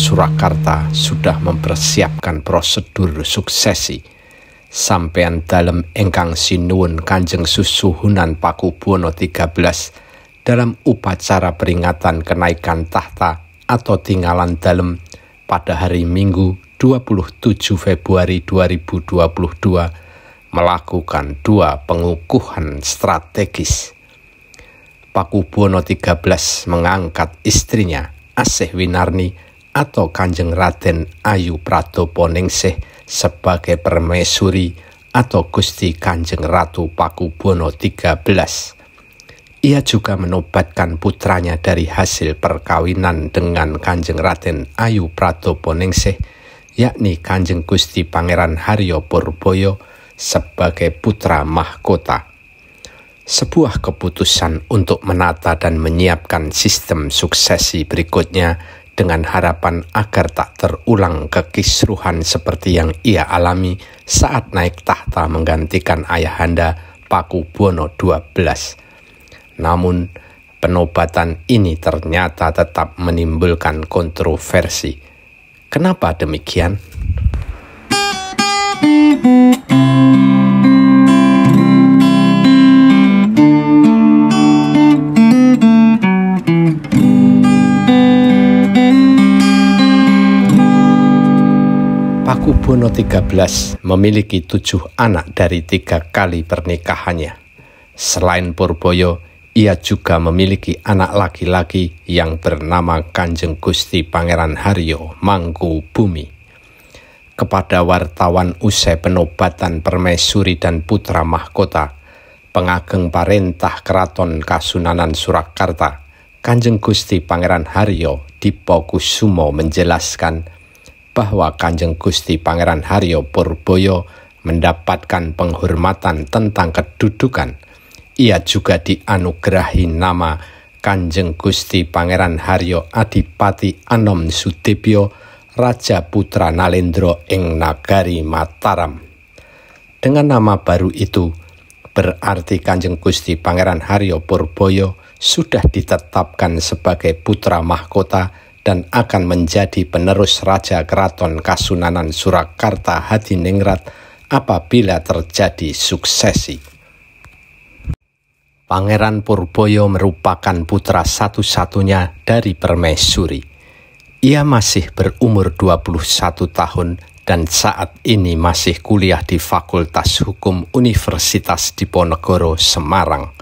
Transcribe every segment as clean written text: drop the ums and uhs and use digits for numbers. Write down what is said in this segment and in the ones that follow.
Surakarta sudah mempersiapkan prosedur suksesi. Sampeyan dalem ingkang sinuwun Kanjeng Susuhunan Pakubuwana XIII dalam upacara peringatan kenaikan tahta atau tinggalan dalem pada hari Minggu 27 Februari 2022 melakukan dua pengukuhan strategis. Pakubuwana XIII mengangkat istrinya Asih Winarni atau Kanjeng Raden Ayu Pratoponingsih sebagai permaisuri atau Gusti Kanjeng Ratu Pakubuwana XIII. Ia juga menobatkan putranya dari hasil perkawinan dengan Kanjeng Raden Ayu Pratoponingsih, yakni Kanjeng Gusti Pangeran Haryo Purboyo sebagai putra mahkota. Sebuah keputusan untuk menata dan menyiapkan sistem suksesi berikutnya dengan harapan agar tak terulang kekisruhan seperti yang ia alami saat naik tahta menggantikan ayahanda Pakubuwana XII. Namun, penobatan ini ternyata tetap menimbulkan kontroversi. Kenapa demikian? Pakubuwana XIII memiliki 7 anak dari 3 kali pernikahannya. Selain Purboyo, ia juga memiliki anak laki-laki yang bernama Kanjeng Gusti Pangeran Haryo Mangkubumi. Kepada wartawan usai penobatan permaisuri dan putra mahkota, pengageng parentah Keraton Kasunanan Surakarta, Kanjeng Gusti Pangeran Haryo Dipokusumo menjelaskan bahwa Kanjeng Gusti Pangeran Haryo Purboyo mendapatkan penghormatan tentang kedudukan. Ia juga dianugerahi nama Kanjeng Gusti Pangeran Haryo Adipati Anom Sudibyo Raja Putra Nalendra ing Nagari Mataram. Dengan nama baru itu, berarti Kanjeng Gusti Pangeran Haryo Purboyo sudah ditetapkan sebagai putra mahkota dan akan menjadi penerus Raja Keraton Kasunanan Surakarta Hadiningrat apabila terjadi suksesi. Pangeran Purboyo merupakan putra satu-satunya dari permaisuri. Ia masih berumur 21 tahun dan saat ini masih kuliah di Fakultas Hukum Universitas Diponegoro, Semarang.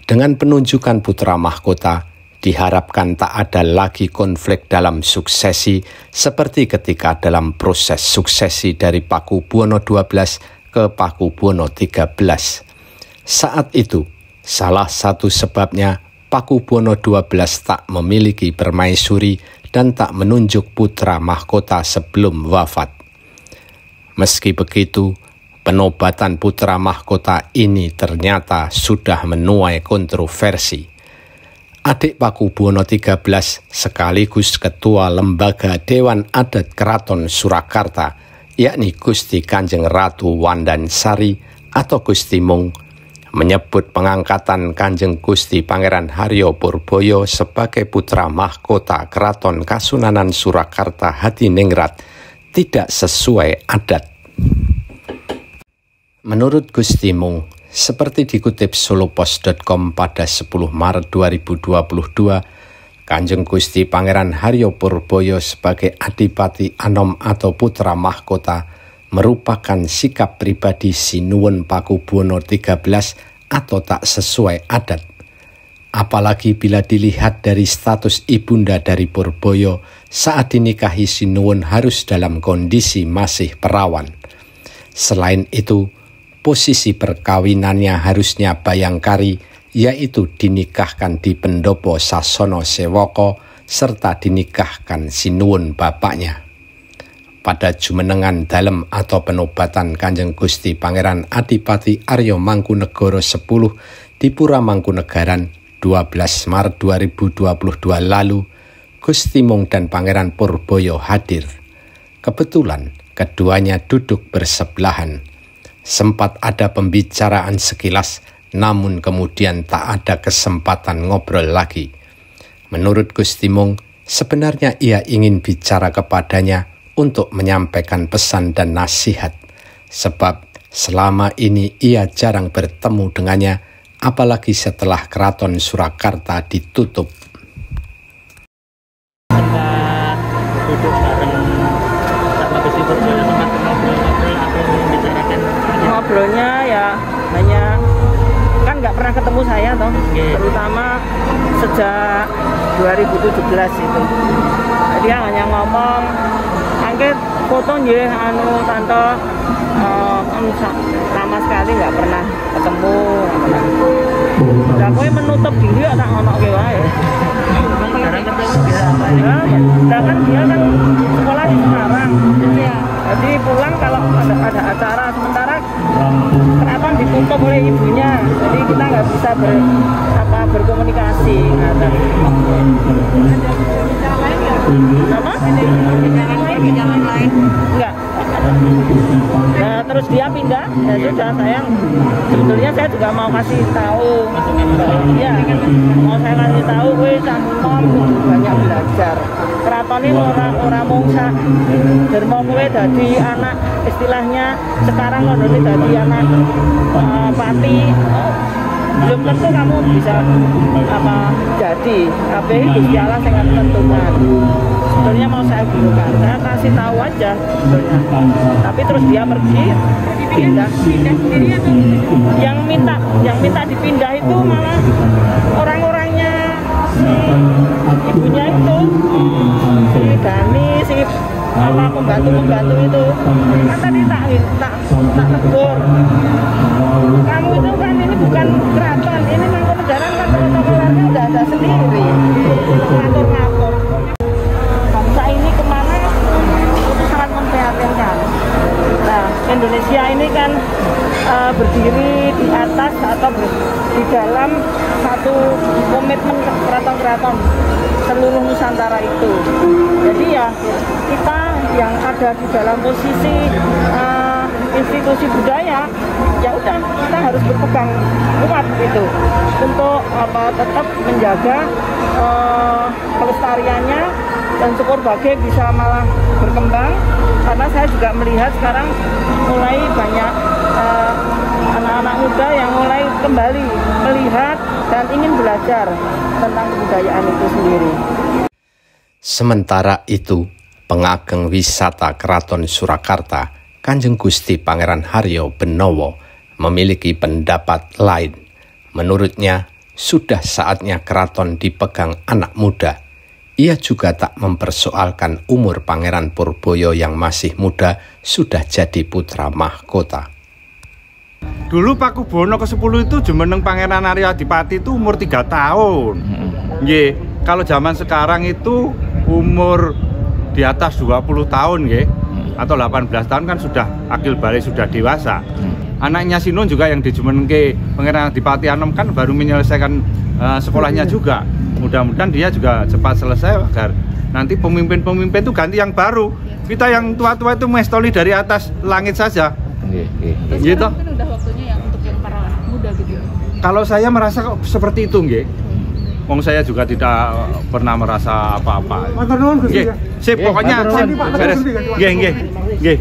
Dengan penunjukan putra mahkota, diharapkan tak ada lagi konflik dalam suksesi seperti ketika dalam proses suksesi dari Pakubuwana XII ke Pakubuwana XIII. Saat itu, salah satu sebabnya Pakubuwana XII tak memiliki permaisuri dan tak menunjuk putra mahkota sebelum wafat. Meski begitu, penobatan putra mahkota ini ternyata sudah menuai kontroversi. Adik Pakubuwana XIII sekaligus ketua lembaga Dewan Adat Keraton Surakarta, yakni Gusti Kanjeng Ratu Wandansari atau Gusti Mung, menyebut pengangkatan Kanjeng Gusti Pangeran Haryo Purboyo sebagai putra mahkota Keraton Kasunanan Surakarta Hadiningrat tidak sesuai adat. Menurut Gusti Mung, seperti dikutip solopos.com pada 10 Maret 2022, Kanjeng Gusti Pangeran Haryo Purboyo sebagai Adipati Anom atau putra mahkota merupakan sikap pribadi sinuwun Pakubuwana XIII atau tak sesuai adat. Apalagi bila dilihat dari status ibunda dari Purboyo saat dinikahi sinuwun harus dalam kondisi masih perawan. Selain itu, posisi perkawinannya harusnya bayangkari, yaitu dinikahkan di Pendopo Sasono Sewoko serta dinikahkan sinuwun bapaknya. Pada jumenengan dalem atau penobatan Kanjeng Gusti Pangeran Adipati Aryo Mangkunegoro 10 di Pura Mangkunegaran 12 Maret 2022 lalu, Gusti Mung dan Pangeran Purboyo hadir. Kebetulan keduanya duduk bersebelahan. Sempat ada pembicaraan sekilas, namun kemudian tak ada kesempatan ngobrol lagi. Menurut Gusti Mung, Sebenarnya ia ingin bicara kepadanya untuk menyampaikan pesan dan nasihat, sebab selama ini ia jarang bertemu dengannya, apalagi setelah Keraton Surakarta ditutup. Sempat duduk bareng sama Gusti Purboyo, sempat ngobrol-ngobrol atau membicarakan aja. Ngobrolnya ya hanya kan nggak pernah ketemu saya toh, terutama sejak 2017 itu. Dia hanya ngomong, angkat foto nggih anu tante, sama sekali nggak pernah ketemu. Lah kowe menutup diri tak ono ke wae. Jarang ketemu dia apa ya? Nah kan dia kan sekolah di Semarang. Ya. Jadi pulang kalau ada acara, sementara keraton ditutup oleh ibunya. Jadi kita nggak bisa berkomunikasi. Ada bicara lain nggak? Apa? Ada jalan lain? Enggak. Nah, terus dia pindah, ya sudah saya sebetulnya saya juga mau kasih tahu, ya mau saya kasih tahu, weh cangkem banyak belajar. Keraton ini orang mungsa, dermo kowe dadi anak istilahnya sekarang ngono dadi anak pati. Belum tentu kamu bisa jadi tapi Gusti Allah sangat menentukan. Sebetulnya mau saya gunakan, saya kasih tahu aja sebetulnya. Tapi terus dia pergi pindah sendiri atau yang minta dipindah itu malah orang-orangnya si ibunya itu, si Dani, si pembantu itu kan tadi tak tegur, kamu itu kan ini bukan keraton, ini Mangkunegaran kan protokolernya udah ada sendiri, ngatur-ngatur. Bangsa ini kemana itu sangat memprihatinkan. Nah, Indonesia ini kan berdiri di atas atau di dalam satu komitmen keraton-keraton seluruh Nusantara itu. Jadi ya kita yang ada di dalam posisi institusi budaya, ya udah kita harus berpegang kuat itu untuk tetap menjaga pelestariannya, dan syukur bagai bisa malah berkembang, karena saya juga melihat sekarang mulai banyak anak-anak muda yang mulai kembali melihat dan ingin belajar tentang kebudayaan itu sendiri. Sementara itu, pengageng wisata Keraton Surakarta, Kanjeng Gusti Pangeran Haryo Benowo, memiliki pendapat lain. Menurutnya, sudah saatnya keraton dipegang anak muda. Ia juga tak mempersoalkan umur Pangeran Purboyo yang masih muda sudah jadi putra mahkota. Dulu Pakubono ke-10 itu jumeneng Pangeran Arya Adipati itu umur 3 tahun. Nggih, kalau zaman sekarang itu umur di atas 20 tahun nggih. Atau 18 tahun kan sudah akil balik, sudah dewasa. Anaknya Sinun juga yang dijumenengke Pangeran Adipati Anom kan baru menyelesaikan sekolahnya juga. Mudah-mudahan dia juga cepat selesai agar nanti pemimpin-pemimpin itu ganti yang baru. Kita yang tua-tua itu mestoli dari atas langit saja. Gitu. Mungkin udah waktunya ya untuk yang para muda gitu. Kalau saya merasa seperti itu, nggih. Wong saya juga tidak pernah merasa apa-apa. Nggih. Sip, pokoknya sip. Beres. Nggih.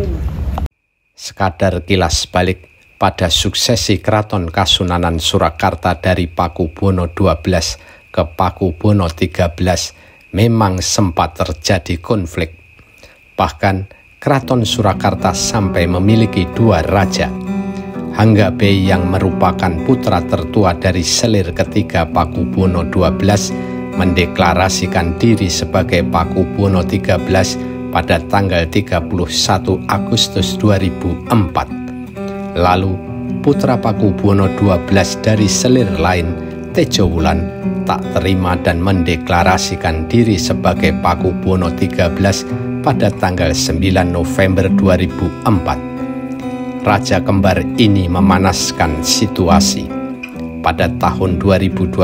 Sekadar kilas balik, pada suksesi Keraton Kasunanan Surakarta dari Pakubono XII ke Pakubono XIII memang sempat terjadi konflik. Bahkan Keraton Surakarta sampai memiliki 2 raja. Hanggabeyi yang merupakan putra tertua dari selir ketiga Pakubono XII mendeklarasikan diri sebagai Pakubono XIII pada tanggal 31 Agustus 2004. Lalu putra Pakubono XII dari selir lain, Tejo Wulan, tak terima dan mendeklarasikan diri sebagai Pakubono XIII pada tanggal 9 November 2004. Raja kembar ini memanaskan situasi. Pada tahun 2012,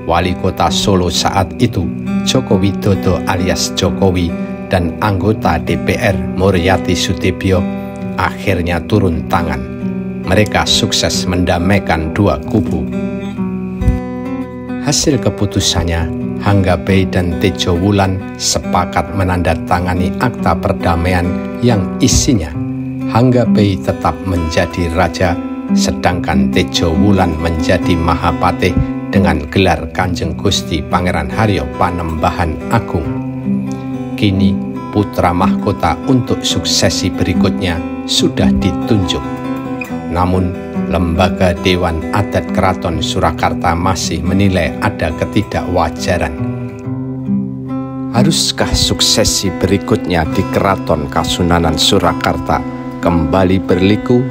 wali kota Solo saat itu, Joko Widodo alias Jokowi, dan anggota DPR Muryati Sutibyo akhirnya turun tangan. Mereka sukses mendamaikan 2 kubu. Hasil keputusannya Hanggabei dan Tejo Wulan sepakat menandatangani akta perdamaian yang isinya Hanggabei tetap menjadi raja, sedangkan Tejo Wulan menjadi Mahapatih dengan gelar Kanjeng Gusti Pangeran Haryo Panembahan Agung. Kini putra mahkota untuk suksesi berikutnya sudah ditunjuk. Namun, lembaga Dewan Adat Keraton Surakarta masih menilai ada ketidakwajaran. Haruskah suksesi berikutnya di Keraton Kasunanan Surakarta kembali berliku